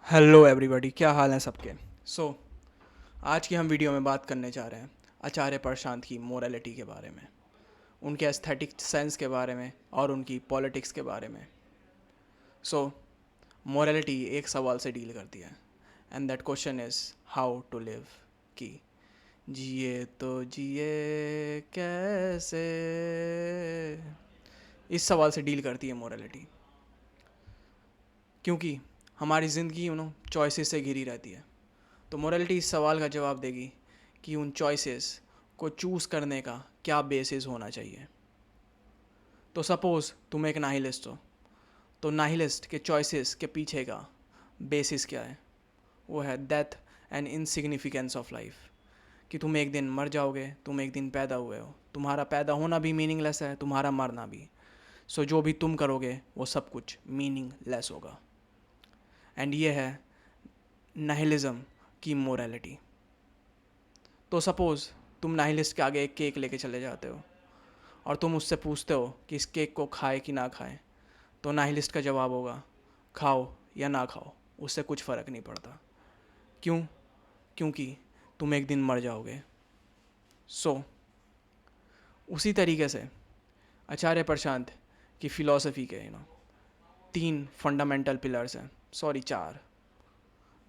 Hello everybody, क्या हाल है सबके। आज की हम वीडियो में बात करने जा रहे हैं आचार्य प्रशांत की मोरालिटी के बारे में, उनके एस्थेटिक सेंस के बारे में और उनकी पॉलिटिक्स के बारे में। सो मोरालिटी एक सवाल से डील करती है, and that question is how to live. कि जिए तो जिए कैसे, इस सवाल से डील करती है मोरालिटी। क्योंकि हमारी ज़िंदगी चॉइसेस से घिरी रहती है। तो मोरालिटी इस सवाल का जवाब देगी कि उन चॉइसेस को चूज़ करने का क्या बेसिस होना चाहिए। तो सपोज़ तुम एक नाहिलिस्ट हो, तो नाहिलिस्ट के चॉइसेस के पीछे का बेसिस क्या है? वो है death and insignificance of life. कि तुम एक दिन मर जाओगे, तुम एक दिन पैदा हुए हो, तुम्हारा पैदा होना भी मीनिंगलेस है, तुम्हारा मरना भी। सो जो भी तुम करोगे वो सब कुछ मीनिंगलेस होगा। एंड ये है नाहिलिज्म की मोरालिटी। तो सपोज़ तुम नाहिलिस्ट के आगे एक केक लेके चले जाते हो और तुम उससे पूछते हो कि इस केक को खाए कि ना खाए, तो नाहिलिस्ट का जवाब होगा खाओ या ना खाओ, उससे कुछ फ़र्क नहीं पड़ता। क्यों? क्योंकि तुम एक दिन मर जाओगे। उसी तरीके से आचार्य प्रशांत की फ़िलॉसफ़ी के 3 फंडामेंटल पिलर्स हैं, sorry 4।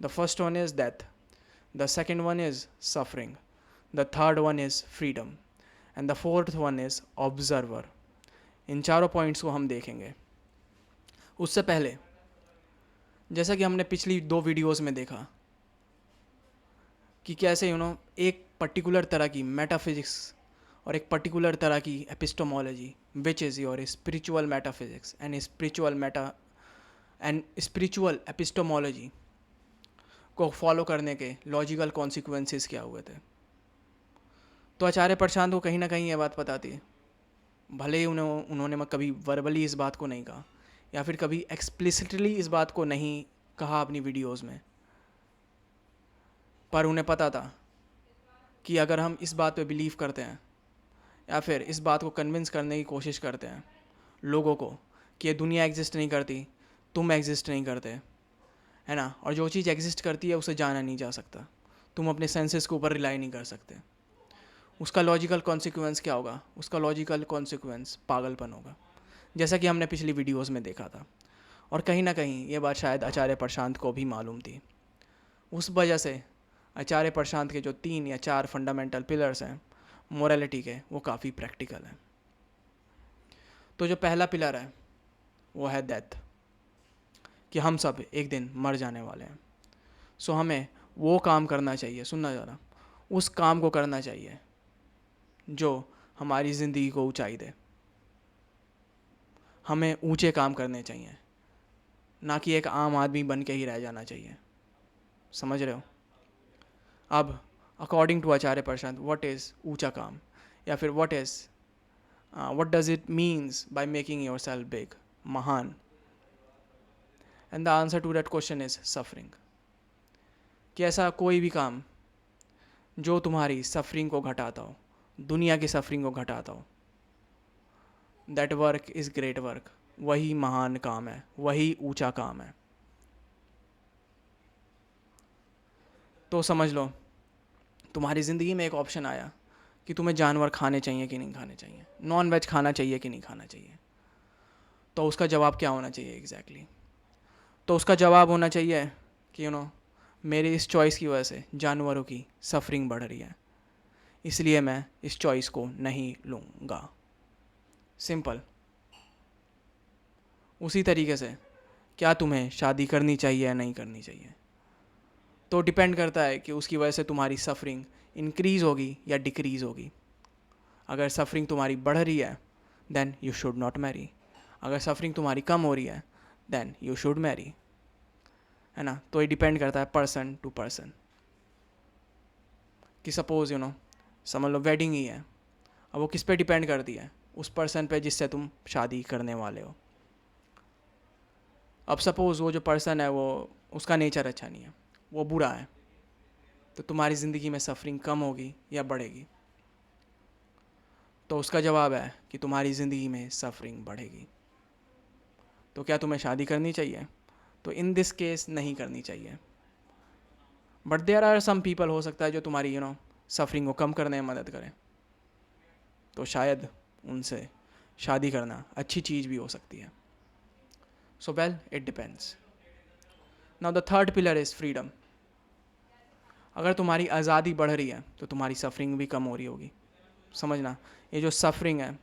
The first one is death, the second one is suffering, the third one is freedom and the fourth one is observer. इन चारों पॉइंट्स को हम देखेंगे। उससे पहले, जैसा कि हमने पिछली 2 वीडियोस में देखा कि कैसे एक पर्टिकुलर तरह की मेटाफिजिक्स और एक पर्टिकुलर तरह की epistemology which is your spiritual metaphysics and spiritual epistemology को फॉलो करने के लॉजिकल कॉन्सिक्वेंसेस क्या हुए थे। तो आचार्य प्रशांत को कहीं ना कहीं ये बात पता थी, भले ही उन्होंने कभी वर्बली इस बात को नहीं कहा या फिर कभी एक्सप्लिसिटली इस बात को नहीं कहा अपनी वीडियोस में, पर उन्हें पता था कि अगर हम इस बात पे बिलीव करते हैं या फिर इस बात को कन्विंस करने की कोशिश करते हैं लोगों को कि ये दुनिया एग्जिस्ट नहीं करती, तुम एग्जिस्ट नहीं करते, है ना, और जो चीज़ एग्जिस्ट करती है उसे जाना नहीं जा सकता, तुम अपने सेंसेस के ऊपर रिलाई नहीं कर सकते, उसका लॉजिकल कॉन्सिक्वेंस क्या होगा? उसका लॉजिकल कॉन्सिक्वेंस पागलपन होगा, जैसा कि हमने पिछली वीडियोस में देखा था। और कहीं ना कहीं ये बात शायद आचार्य प्रशांत को भी मालूम थी। उस वजह से आचार्य प्रशांत के जो 3 या 4 फंडामेंटल पिलर्स हैं मोरालिटी के, वो काफ़ी प्रैक्टिकल हैं। तो जो पहला पिलर है वो है डेथ, कि हम सब एक दिन मर जाने वाले हैं। सो हमें वो काम करना चाहिए, सुनना ज़रा, उस काम को करना चाहिए जो हमारी ज़िंदगी को ऊंचाई दे। हमें ऊंचे काम करने चाहिए, ना कि एक आम आदमी बन के ही रह जाना चाहिए। समझ रहे हो? अब according to Acharya Prashant, what is ऊंचा काम, या फिर what does it means by making yourself big, महान? And the answer to that question is suffering. कि ऐसा कोई भी काम जो तुम्हारी सफरिंग को घटाता हो, दुनिया की सफरिंग को घटाता हो, that work is great work, वही महान काम है, वही ऊंचा काम है। तो समझ लो, तुम्हारी ज़िंदगी में एक ऑप्शन आया कि तुम्हें जानवर खाने चाहिए कि नहीं खाने चाहिए, नॉन वेज खाना चाहिए कि नहीं खाना चाहिए, तो उसका जवाब क्या होना चाहिए एग्जैक्टली? तो उसका जवाब होना चाहिए कि मेरी इस चॉइस की वजह से जानवरों की सफरिंग बढ़ रही है, इसलिए मैं इस चॉइस को नहीं लूँगा। सिंपल। उसी तरीके से क्या तुम्हें शादी करनी चाहिए या नहीं करनी चाहिए, तो डिपेंड करता है कि उसकी वजह से तुम्हारी सफरिंग इंक्रीज़ होगी या डिक्रीज़ होगी। अगर सफरिंग तुम्हारी बढ़ रही है then you should not marry, अगर सफरिंग तुम्हारी कम हो रही है देन यू शुड मैरी, है ना। तो ये डिपेंड करता है पर्सन टू पर्सन। कि सपोज़ समझ लो वेडिंग ही है, अब वो किस पे डिपेंड करती है? उस पर्सन पे जिससे तुम शादी करने वाले हो। अब सपोज़ वो जो पर्सन है वो, उसका नेचर अच्छा नहीं है, वो बुरा है, तो तुम्हारी ज़िंदगी में सफरिंग कम होगी या बढ़ेगी? तो उसका जवाब है कि तुम्हारी ज़िंदगी में सफरिंग बढ़ेगी। तो क्या तुम्हें शादी करनी चाहिए? तो इन दिस केस नहीं करनी चाहिए। But there are some people, हो सकता है जो तुम्हारी सफरिंग को कम करने में मदद करें, तो शायद उनसे शादी करना अच्छी चीज़ भी हो सकती है। So well, it depends. Now the third pillar is freedom. अगर तुम्हारी आज़ादी बढ़ रही है तो तुम्हारी सफरिंग भी कम हो रही होगी। समझना, ये जो सफरिंग है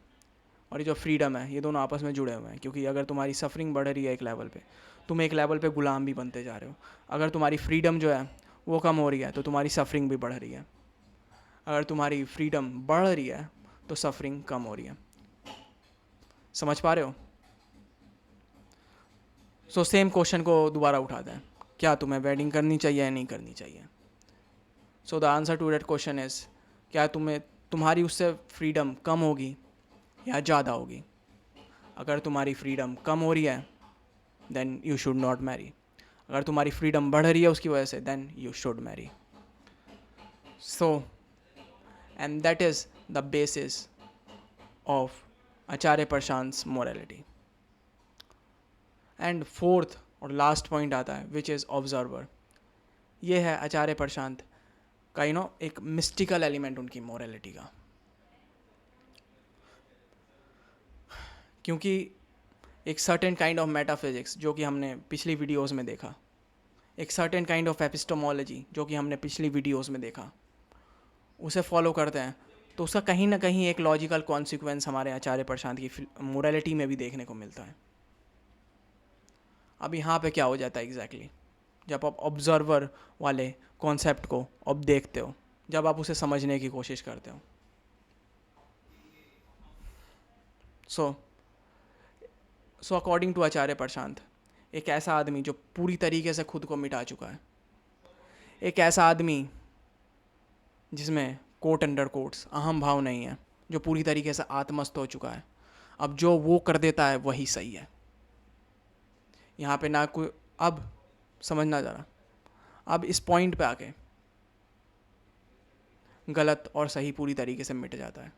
और ये जो फ्रीडम है, ये दोनों आपस में जुड़े हुए हैं। क्योंकि अगर तुम्हारी सफरिंग बढ़ रही है एक लेवल पे, तुम एक लेवल पे गुलाम भी बनते जा रहे हो। अगर तुम्हारी फ्रीडम जो है वो कम हो रही है तो तुम्हारी सफरिंग भी बढ़ रही है। अगर तुम्हारी फ्रीडम बढ़ रही है तो सफरिंग कम हो रही है। समझ पा रहे हो? सो सेम क्वेश्चन को दोबारा उठाते हैं, क्या तुम्हें वेडिंग करनी चाहिए या नहीं करनी चाहिए? So the answer to that question is, क्या तुम्हारी उससे फ्रीडम कम होगी या ज़्यादा होगी? अगर तुम्हारी फ्रीडम कम हो रही है then you should not marry. अगर तुम्हारी फ्रीडम बढ़ रही है उसकी वजह से, then you should marry. So and that is the basis of Acharya Prashant morality. And fourth और लास्ट पॉइंट आता है विच इज़ ऑब्जर्वर। ये है आचार्य प्रशांत का एक मिस्टिकल एलिमेंट उनकी मोरालिटी का। क्योंकि एक सर्टेन काइंड ऑफ मेटाफिजिक्स जो कि हमने पिछली वीडियोस में देखा, एक सर्टेन काइंड ऑफ एपिस्टोमोलॉजी जो कि हमने पिछली वीडियोस में देखा, उसे फॉलो करते हैं तो उसका कहीं ना कहीं एक लॉजिकल कॉन्सिक्वेंस हमारे आचार्य प्रशांत की मोरालिटी में भी देखने को मिलता है। अब यहाँ पे क्या हो जाता है एग्जैक्टली, जब आप ऑब्जर्वर वाले कॉन्सेप्ट को अब देखते हो, जब आप उसे समझने की कोशिश करते हो। सो अकॉर्डिंग टू आचार्य प्रशांत, एक ऐसा आदमी जो पूरी तरीके से खुद को मिटा चुका है, एक ऐसा आदमी जिसमें कोट अंडर कोट्स अहम भाव नहीं है, जो पूरी तरीके से आत्मस्थ हो चुका है, अब जो वो कर देता है वही सही है। यहाँ पे ना कोई, अब समझना ज़रा, अब इस पॉइंट पे आके गलत और सही पूरी तरीके से मिट जाता है।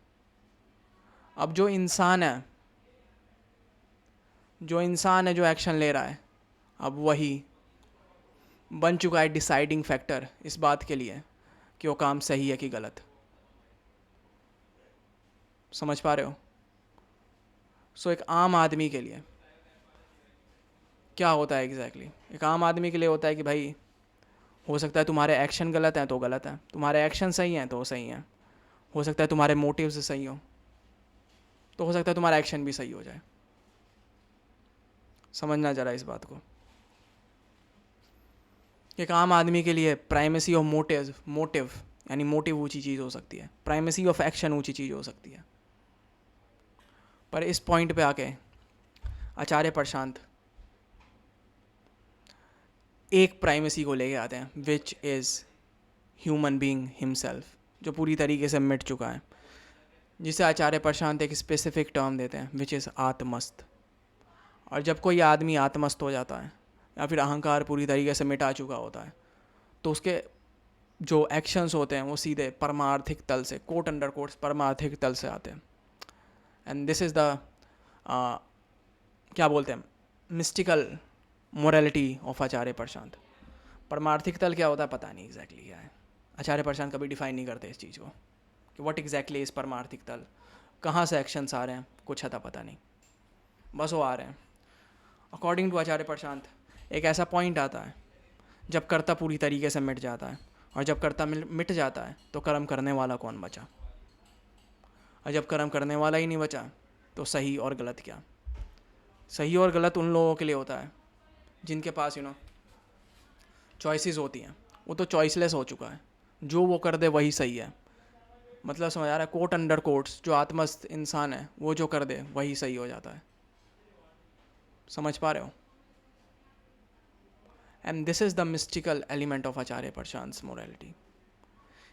अब जो इंसान है जो एक्शन ले रहा है, अब वही बन चुका है डिसाइडिंग फैक्टर इस बात के लिए कि वो काम सही है कि गलत। समझ पा रहे हो? सो एक आम आदमी के लिए क्या होता है एग्जैक्टली? एक आम आदमी के लिए होता है कि भाई, हो सकता है तुम्हारे एक्शन गलत हैं तो गलत हैं, तुम्हारे एक्शन सही हैं तो सही हैं, हो सकता है तुम्हारे मोटिव से सही हो, तो हो सकता है तुम्हारा एक्शन भी सही हो जाए। समझना ज़रा इस बात को। एक आम आदमी के लिए प्राइमेसी ऑफ मोटिव यानी मोटिव ऊंची चीज़ हो सकती है, प्राइमेसी ऑफ एक्शन ऊंची चीज़ हो सकती है। पर इस पॉइंट पे आके आचार्य प्रशांत एक प्राइमेसी को लेके आते हैं which is human being himself, जो पूरी तरीके से मिट चुका है, जिसे आचार्य प्रशांत एक स्पेसिफिक टर्म देते हैं विच इज़ आत्मस्थ। और जब कोई आदमी आत्मस्थ हो जाता है या फिर अहंकार पूरी तरीके से मिटा चुका होता है, तो उसके जो एक्शंस होते हैं वो सीधे परमार्थिक तल से, कोट अंडर कोट्स परमार्थिक तल से आते हैं। एंड दिस इज़ द क्या बोलते हैं, मिस्टिकल मोरालिटी ऑफ आचार्य प्रशांत। परमार्थिक तल क्या होता है पता नहीं एग्जैक्टली क्या है, आचार्य प्रशांत कभी डिफाइन नहीं करते इस चीज़ को कि व्हाट एग्जैक्टली इज़ परमार्थिक तल, कहाँ से एक्शंस आ रहे हैं कुछ अता पता नहीं, बस वो आ रहे हैं। अकॉर्डिंग टू आचार्य प्रशांत एक ऐसा पॉइंट आता है जब कर्ता पूरी तरीके से मिट जाता है, और जब कर्ता मिट जाता है तो कर्म करने वाला कौन बचा? और जब कर्म करने वाला ही नहीं बचा तो सही और गलत क्या? सही और गलत उन लोगों के लिए होता है जिनके पास चॉइसेस होती हैं, वो तो चॉइसलेस हो चुका है, जो वो कर दे वही सही है। मतलब समझ आ रहा है? कोट अंडर कोट्स जो आत्मस्थ इंसान है वो जो कर दे वही सही हो जाता है। समझ पा रहे हो? And this is the mystical element of Acharya Prashant morality.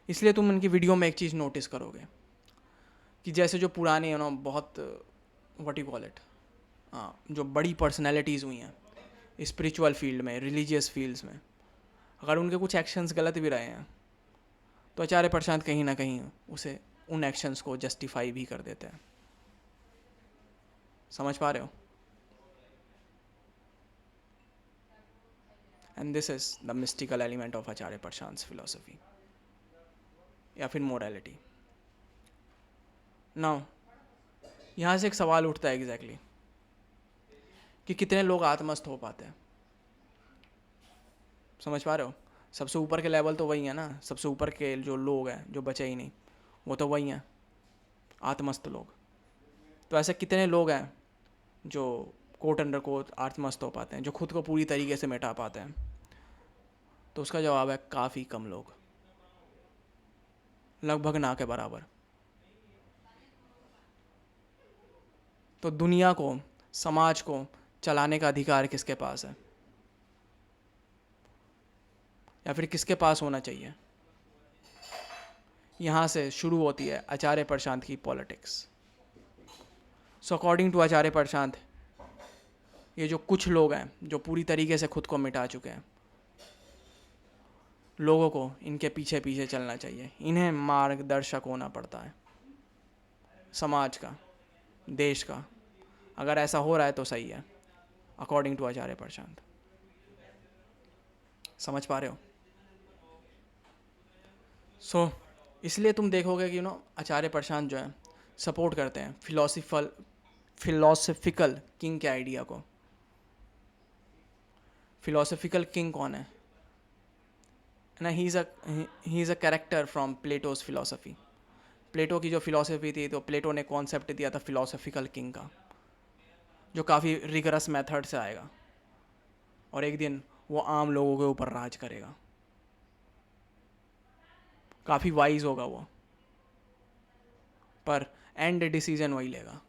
इसलिए तुम इनकी वीडियो में एक चीज़ नोटिस करोगे कि जैसे जो पुराने बहुत व्हाट यू कॉल इट, जो बड़ी पर्सनैलिटीज़ हुई हैं स्पिरिचुअल फील्ड में, रिलीजियस फील्ड्स में, अगर उनके कुछ एक्शंस गलत भी रहे हैं तो आचार्य प्रशांत कहीं ना कहीं उसे उन एक्शंस को जस्टिफाई भी कर देते हैं। समझ पा रहे हो? And this is the mystical element of Acharya Prashant philosophy या फिर मोरालिटी. नाउ यहाँ से एक सवाल उठता है एग्जैक्टली कि कितने लोग आत्मस्थ हो पाते हैं. समझ पा रहे हो? सबसे ऊपर के लेवल तो वही है ना, सबसे ऊपर के जो लोग हैं जो बचे ही नहीं वो तो वही हैं आत्मस्थ लोग. तो ऐसे कितने लोग हैं जो कोट अंडर कोट आत्मस्थ हो पाते हैं, जो खुद को पूरी तरीके से मिटा पाते हैं? तो उसका जवाब है काफ़ी कम लोग, लगभग ना के बराबर. तो दुनिया को, समाज को चलाने का अधिकार किसके पास है, या फिर किसके पास होना चाहिए? यहाँ से शुरू होती है आचार्य प्रशांत की politics. So according to Acharya प्रशांत, ये जो कुछ लोग हैं जो पूरी तरीके से खुद को मिटा चुके हैं, लोगों को इनके पीछे पीछे चलना चाहिए. इन्हें मार्गदर्शक होना पड़ता है समाज का, देश का. अगर ऐसा हो रहा है तो सही है अकॉर्डिंग टू आचार्य प्रशांत. समझ पा रहे हो? सो इसलिए तुम देखोगे कि आचार्य प्रशांत जो है सपोर्ट करते हैं फिलोसफिकल किंग के आइडिया को. फिलोसफिकल किंग कौन है ना? He is a character from Plato's philosophy. Plato की जो फिलोसफी थी, तो प्लेटो ने कॉन्सेप्ट दिया था फिलोसफिकल किंग का, जो काफ़ी रिगरस मेथड से आएगा और एक दिन वो आम लोगों के ऊपर राज करेगा. काफ़ी वाइज होगा वो, पर एंड डिसीजन वही लेगा.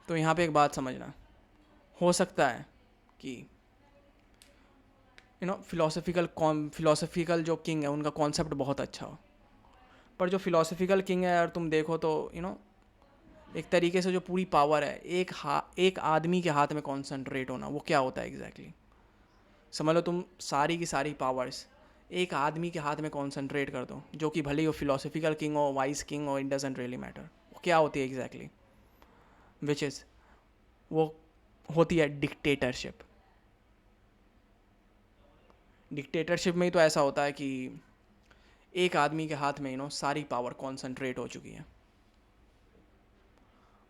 तो यहाँ पे एक बात समझना, हो सकता है कि फिलोसफिकल जो किंग है उनका कॉन्सेप्ट बहुत अच्छा हो, पर जो फिलोसफिकल किंग है यार, तुम देखो तो एक तरीके से जो पूरी पावर है एक आदमी के हाथ में कॉन्सेंट्रेट होना, वो क्या होता है एग्जैक्टली? समझ लो तुम सारी की सारी पावर्स एक आदमी के हाथ में कॉन्सेंट्रेट कर दो, जो कि भले ही वो फिलोसफिकल किंग हो, वाइज किंग हो, इट डजेंट रियली मैटर. वो क्या होती है एग्जैक्टली? विच इज़ वो होती है डिक्टेटरशिप. डिक्टेटरशिप में ही तो ऐसा होता है कि एक आदमी के हाथ में सारी पावर कॉन्सेंट्रेट हो चुकी है.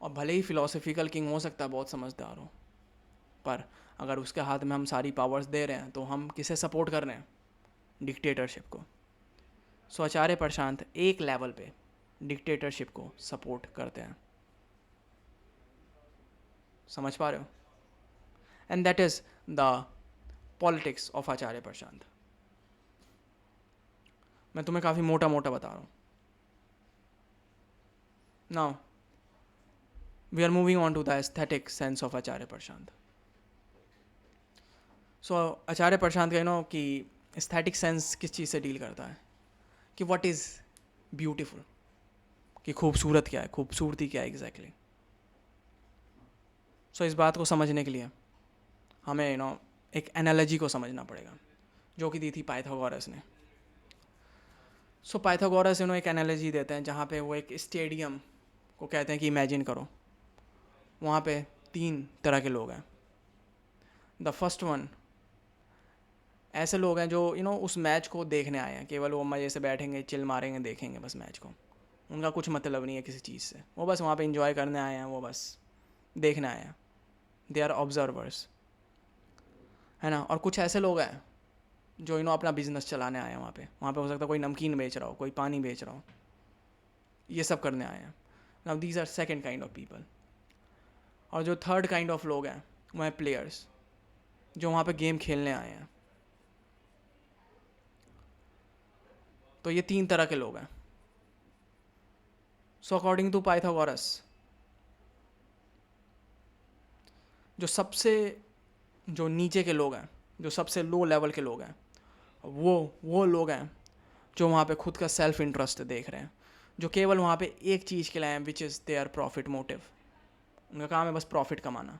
और भले ही फिलोसफिकल किंग हो सकता है बहुत समझदार हो, पर अगर उसके हाथ में हम सारी पावर्स दे रहे हैं तो हम किसे सपोर्ट कर रहे हैं? डिक्टेटरशिप को. सो आचार्य प्रशांत एक लेवल पे डिक्टेटरशिप को सपोर्ट करते हैं. समझ पा रहे हो? And that is the politics of Acharya Prashant. मैं तुम्हें काफ़ी मोटा मोटा बता रहा हूँ. Now we are moving on to the aesthetic sense of Acharya Prashant. So Acharya Prashant का कि एस्थेटिक सेंस किस चीज़ से डील करता है, कि व्हाट इज़ ब्यूटीफुल, कि खूबसूरत क्या है, खूबसूरती क्या है एग्जैक्टली. सो इस बात को समझने के लिए हमें एक एनालॉजी को समझना पड़ेगा, जो कि दी थी पाइथागोरस ने. सो पाइथागोरस एक एनालॉजी देते हैं जहाँ पे वो एक स्टेडियम को कहते हैं कि इमेजिन करो, वहाँ पे 3 तरह के लोग हैं. द फर्स्ट वन, ऐसे लोग हैं जो उस मैच को देखने आए हैं, केवल वो मज़े से बैठेंगे, चिल मारेंगे, देखेंगे बस मैच को. उनका कुछ मतलब नहीं है किसी चीज़ से, वो बस वहाँ पे इंजॉय करने आए हैं, वो बस देखने आए हैं. दे आर ऑब्जर्वर्स, है ना. और कुछ ऐसे लोग हैं जो अपना बिजनेस चलाने आए हैं वहाँ पे हो सकता है कोई नमकीन बेच रहा हो, कोई पानी बेच रहा हो, ये सब करने आए हैं. Now these are second kind of people. और जो थर्ड काइंड ऑफ लोग हैं वो हैं प्लेयर्स, जो वहाँ पे गेम खेलने आए हैं. तो ये 3 तरह के लोग हैं. सो अकॉर्डिंग टू पाइथागोरस, जो नीचे के लोग हैं, जो सबसे लो लेवल के लोग हैं, वो लोग हैं जो वहाँ पे खुद का सेल्फ इंटरेस्ट देख रहे हैं, जो केवल वहाँ पे एक चीज़ के लिए हैं, which is their profit motive. उनका काम है बस प्रॉफिट कमाना.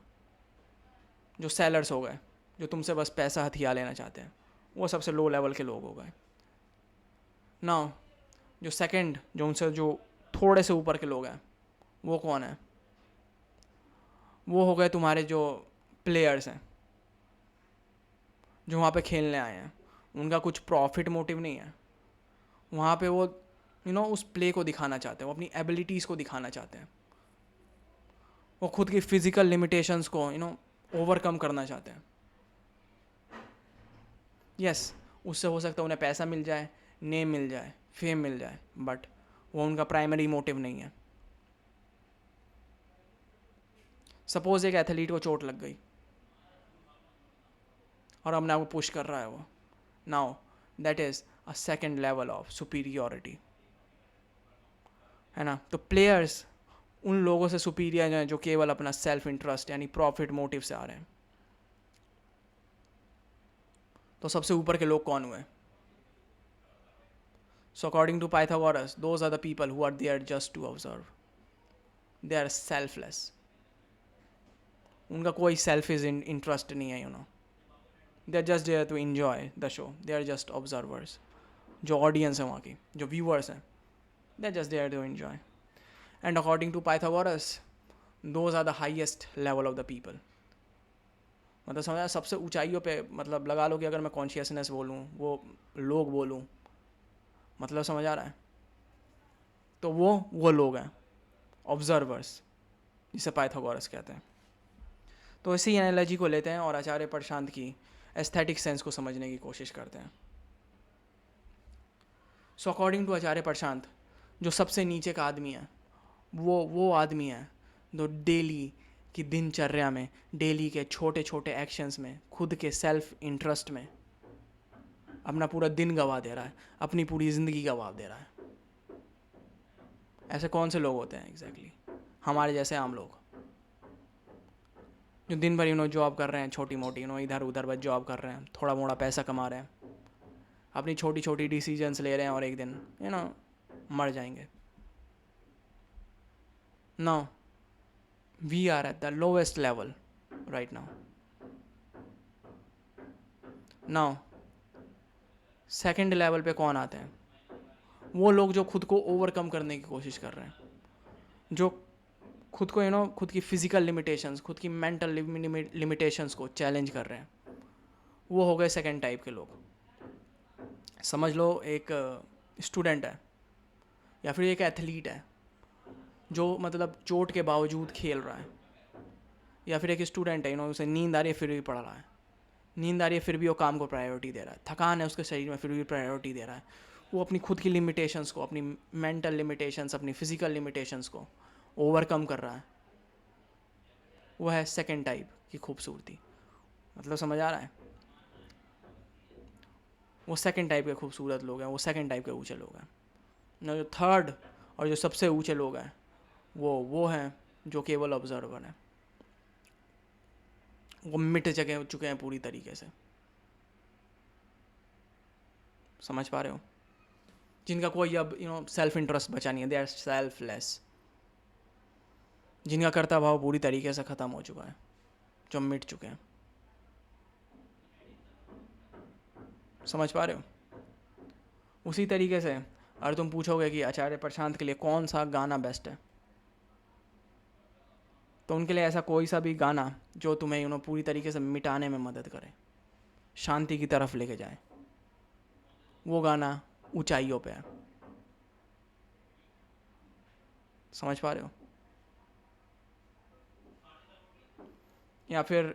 जो सेलर्स हो गए, जो तुमसे बस पैसा हथिया लेना चाहते हैं, वो सबसे लो लेवल के लोग हो गए. नाउ जो सेकंड, जो उनसे जो थोड़े से ऊपर के लोग हैं, वो कौन है? वो हो गए तुम्हारे जो प्लेयर्स हैं, जो वहाँ पे खेलने आए हैं, उनका कुछ प्रॉफिट मोटिव नहीं है। वहाँ पे वो उस प्ले को दिखाना चाहते हैं, वो अपनी एबिलिटीज़ को दिखाना चाहते हैं, वो खुद की फिजिकल लिमिटेशंस को ओवरकम करना चाहते हैं। यस, उससे हो सकता है उन्हें पैसा मिल जाए, नेम मिल जाए, फेम मिल जाए, बट वो उनका प्राइमरी मोटिव नहीं है। सपोज एक एथलीट को चोट लग गई और अपने आप को पुश कर रहा है वो, now that is a second level of superiority, है ना। तो प्लेयर्स उन लोगों से सुपीरियर हैं जो केवल अपना सेल्फ इंटरेस्ट यानी प्रॉफिट मोटिव से आ रहे हैं। तो सबसे ऊपर के लोग कौन हुए? So according to Pythagoras, those are the people who are there just to observe, they are selfless. उनका कोई सेल्फिश इंटरेस्ट नहीं है, they are just there to enjoy the show, they are just observers. जो audience है वहाँ की, जो viewers हैं, they are just there to enjoy. And according to Pythagoras, those are the highest level of the people. मतलब समझा, सबसे ऊंचाइयों पे, मतलब लगा लो कि अगर मैं कॉन्शियसनेस बोलूँ, वो लोग बोलूँ, मतलब समझ आ रहा है। तो वो लोग हैं ऑब्जर्वर्स, जिसे पाइथागोरस कहते हैं। तो इसी एनालॉजी को लेते हैं और आचार्य प्रशांत की एस्थेटिक सेंस को समझने की कोशिश करते हैं। सो अकॉर्डिंग टू आचार्य प्रशांत, जो सबसे नीचे का आदमी है, वो आदमी है जो डेली की दिनचर्या में, डेली के छोटे छोटे एक्शंस में, खुद के सेल्फ इंटरेस्ट में अपना पूरा दिन गवा दे रहा है, अपनी पूरी ज़िंदगी गवा दे रहा है। ऐसे कौन से लोग होते हैं एग्जैक्टली? हमारे जैसे आम लोग, जो दिन भर जॉब कर रहे हैं, छोटी मोटी इधर उधर बस जॉब कर रहे हैं, थोड़ा मोड़ा पैसा कमा रहे हैं, अपनी छोटी छोटी डिसीजंस ले रहे हैं और एक दिन मर जाएंगे। Now we are at the lowest level right now. Now second level पे कौन आते हैं? वो लोग जो खुद को ओवरकम करने की कोशिश कर रहे हैं, जो खुद को खुद की फिजिकल लिमिटेशंस, खुद की मेंटल लिमिटेशंस को चैलेंज कर रहे हैं। वो हो गए सेकेंड टाइप के लोग। समझ लो एक स्टूडेंट है या फिर एक एथलीट है जो मतलब चोट के बावजूद खेल रहा है, या फिर एक स्टूडेंट है उसे नींद आ रही है फिर भी पढ़ रहा है, नींद आ रही है फिर भी वो काम को प्रायोरिटी दे रहा है, थकान है उसके शरीर में फिर भी प्रायोरिटी दे रहा है। वो अपनी खुद की लिमिटेशंस को, अपनी मेंटल लिमिटेशंस, अपनी फिजिकल लिमिटेशंस को ओवरकम कर रहा है। वो है सेकेंड टाइप की खूबसूरती। मतलब समझ आ रहा है? वो सेकेंड टाइप के खूबसूरत लोग हैं, वो सेकेंड टाइप के ऊँचे लोग हैं ना। जो थर्ड और जो सबसे ऊँचे लोग हैं, वो हैं जो केवल ऑब्जर्वर हैं। वो मिट चुके हैं पूरी तरीके से। समझ पा रहे हो? जिनका कोई अब सेल्फ इंटरेस्ट बचा नहीं है, दे आर सेल्फलेस। जिनका कर्ता भाव पूरी तरीके से ख़त्म हो चुका है, जो मिट चुके हैं। समझ पा रहे हो? उसी तरीके से अगर तुम पूछोगे कि आचार्य प्रशांत के लिए कौन सा गाना बेस्ट है, तो उनके लिए ऐसा कोई सा भी गाना जो तुम्हें पूरी तरीके से मिटाने में मदद करे, शांति की तरफ लेके जाए, वो गाना ऊंचाइयों पे है। समझ पा रहे हो? या फिर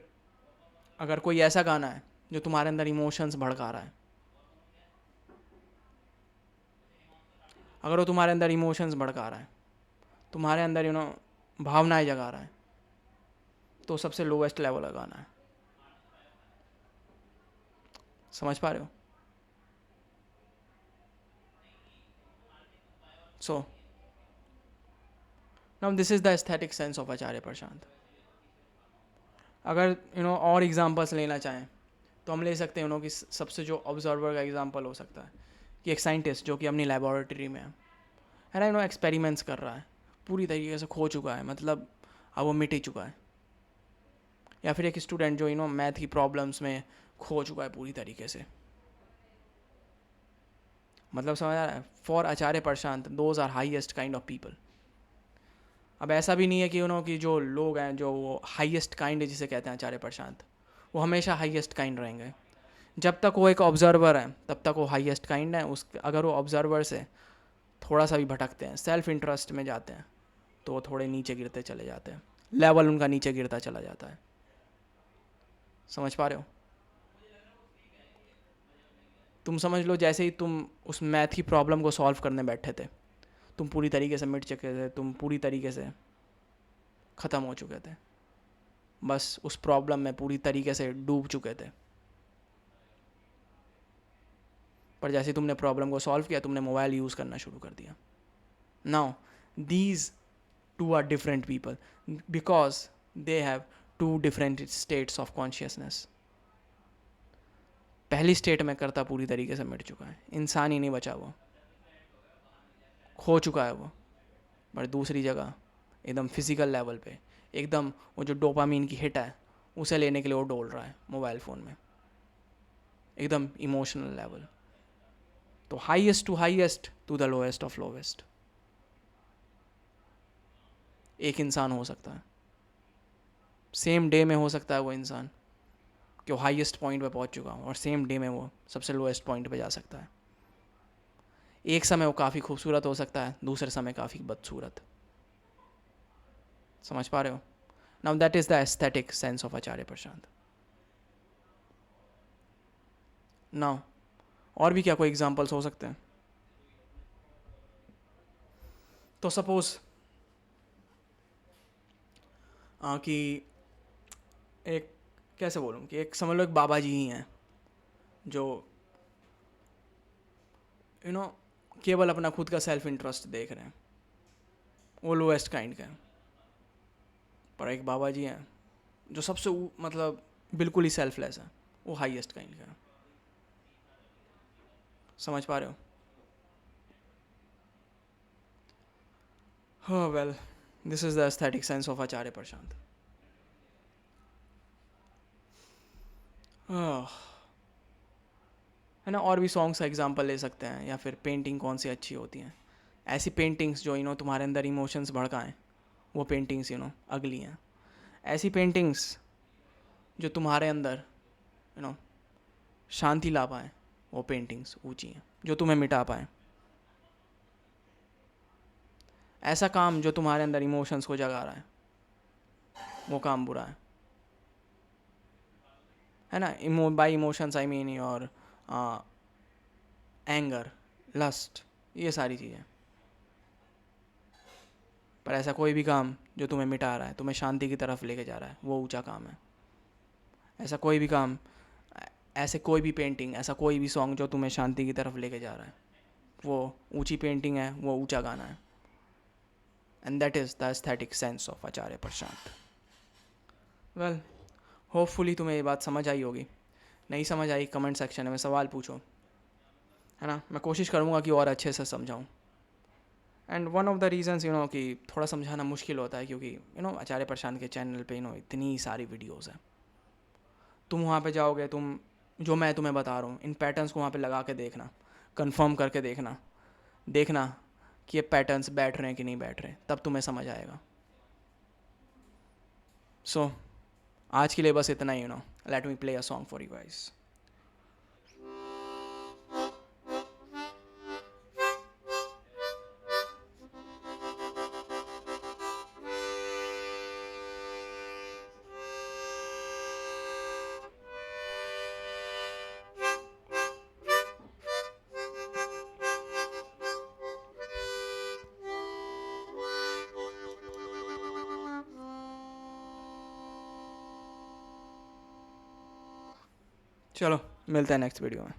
अगर कोई ऐसा गाना है जो तुम्हारे अंदर इमोशंस भड़का रहा है, अगर वो तुम्हारे अंदर इमोशंस भड़का रहा है, तुम्हारे अंदर भावनाएं जगा रहा है, तो सबसे लोवेस्ट लेवल का गाना है। समझ पा रहे हो? So now this is the aesthetic sense of Acharya Prashant. अगर और एग्जांपल्स लेना चाहें तो हम ले सकते हैं कि सबसे जो ऑब्जर्वर का एग्जांपल हो सकता है कि एक साइंटिस्ट जो कि अपनी लेबोरेटरी में है ना, एक्सपेरिमेंट्स कर रहा है, पूरी तरीके से खो चुका है, मतलब अब वो मिट ही चुका है। या फिर एक स्टूडेंट जो मैथ की प्रॉब्लम्स में खो चुका है पूरी तरीके से। मतलब समझ आ रहा है? For Acharya Prashant those are highest kind of people. अब ऐसा भी नहीं है कि जो लोग हैं जो वो हाईएस्ट काइंड जिसे कहते हैं आचार्य प्रशांत, वो हमेशा हाईएस्ट काइंड रहेंगे। जब तक वो एक ऑब्जर्वर है तब तक वो हाईएस्ट काइंड है। उस अगर वो ऑब्जर्वर से थोड़ा सा भी भटकते हैं, सेल्फ इंटरेस्ट में जाते हैं, तो वो थोड़े नीचे गिरते चले जाते हैं, लेवल उनका नीचे गिरता चला जाता है। समझ पा रहे हो? तुम समझ लो जैसे ही तुम उस मैथ की प्रॉब्लम को सॉल्व करने बैठे थे, तुम पूरी तरीके से मिट चुके थे, तुम पूरी तरीके से ख़त्म हो चुके थे, बस उस प्रॉब्लम में पूरी तरीके से डूब चुके थे। पर जैसे तुमने प्रॉब्लम को सॉल्व किया, तुमने मोबाइल यूज़ करना शुरू कर दिया। Now these two are different people because they have two different states of consciousness. पहली स्टेट में करता पूरी तरीके से मिट चुका है, इंसान ही नहीं बचा, वो खो चुका है वो। पर दूसरी जगह एकदम फिजिकल लेवल पे, एकदम वो जो डोपामीन की हिट है उसे लेने के लिए वो डोल रहा है मोबाइल फ़ोन में, एकदम इमोशनल लेवल। तो highest to the lowest of lowest एक इंसान हो सकता है। सेम डे में हो सकता है वो इंसान कि वो हाईएस्ट पॉइंट पे पहुंच चुका हो, और सेम डे में वो सबसे लोएस्ट पॉइंट पे जा सकता है। एक समय वो काफ़ी खूबसूरत हो सकता है, दूसरे समय काफ़ी बदसूरत। समझ पा रहे हो? Now that is the aesthetic sense of Acharya Prashant. Now और भी क्या कोई एग्जांपल्स हो सकते हैं? तो सपोज कि एक, कैसे बोलूँ, कि एक समझ लो एक बाबा जी ही हैं जो केवल अपना खुद का सेल्फ इंटरेस्ट देख रहे हैं, वो लोएस्ट काइंड का है। पर एक बाबा जी हैं जो सबसे मतलब बिल्कुल ही सेल्फलेस है, वो हाईएस्ट काइंड का है। समझ पा रहे हो? हाँ, well, this is the aesthetic sense of Acharya Prashant. है ना? और भी सॉन्ग्स का एग्जांपल ले सकते हैं, या फिर पेंटिंग कौन सी अच्छी होती हैं। ऐसी पेंटिंग्स जो तुम्हारे अंदर इमोशंस भड़काएं, वो पेंटिंग्स अगली हैं। ऐसी पेंटिंग्स जो तुम्हारे अंदर शांति ला पाएँ, वो पेंटिंग्स ऊंची हैं। जो तुम्हें मिटा पाएँ, ऐसा काम जो तुम्हारे अंदर इमोशंस को जगा रहा है, वो काम बुरा है ना? By emotions I mean your anger, lust, ये सारी चीज़ें। पर ऐसा कोई भी काम जो तुम्हें मिटा रहा है, तुम्हें शांति की तरफ लेके जा रहा है, वो ऊंचा काम है। ऐसा कोई भी काम, ऐसे कोई भी पेंटिंग, ऐसा कोई भी सॉन्ग जो तुम्हें शांति की तरफ लेके जा रहा है, वो ऊंची पेंटिंग है, वो ऊंचा गाना है। And that is the aesthetic sense of Acharya Prashant. Well, hopefully तुम्हें ये बात समझ आई होगी। नहीं समझ आई, कमेंट सेक्शन में सवाल पूछो, है ना? मैं कोशिश करूँगा कि और अच्छे से समझाऊँ। And one of the reasons कि थोड़ा समझाना मुश्किल होता है, क्योंकि आचार्य प्रशांत के चैनल पे इतनी सारी वीडियोस हैं। तुम वहाँ पे जाओगे, तुम जो मैं तुम्हें बता रहा हूँ, इन पैटर्न्स को वहाँ पे लगा के देखना, कंफर्म करके देखना कि ये पैटर्न्स बैठ रहे हैं कि नहीं बैठ रहे, तब तुम्हें समझ आएगा। सो आज के लिए बस इतना ही। Let me play a song for you guys. चलो मिलते हैं नेक्स्ट वीडियो में।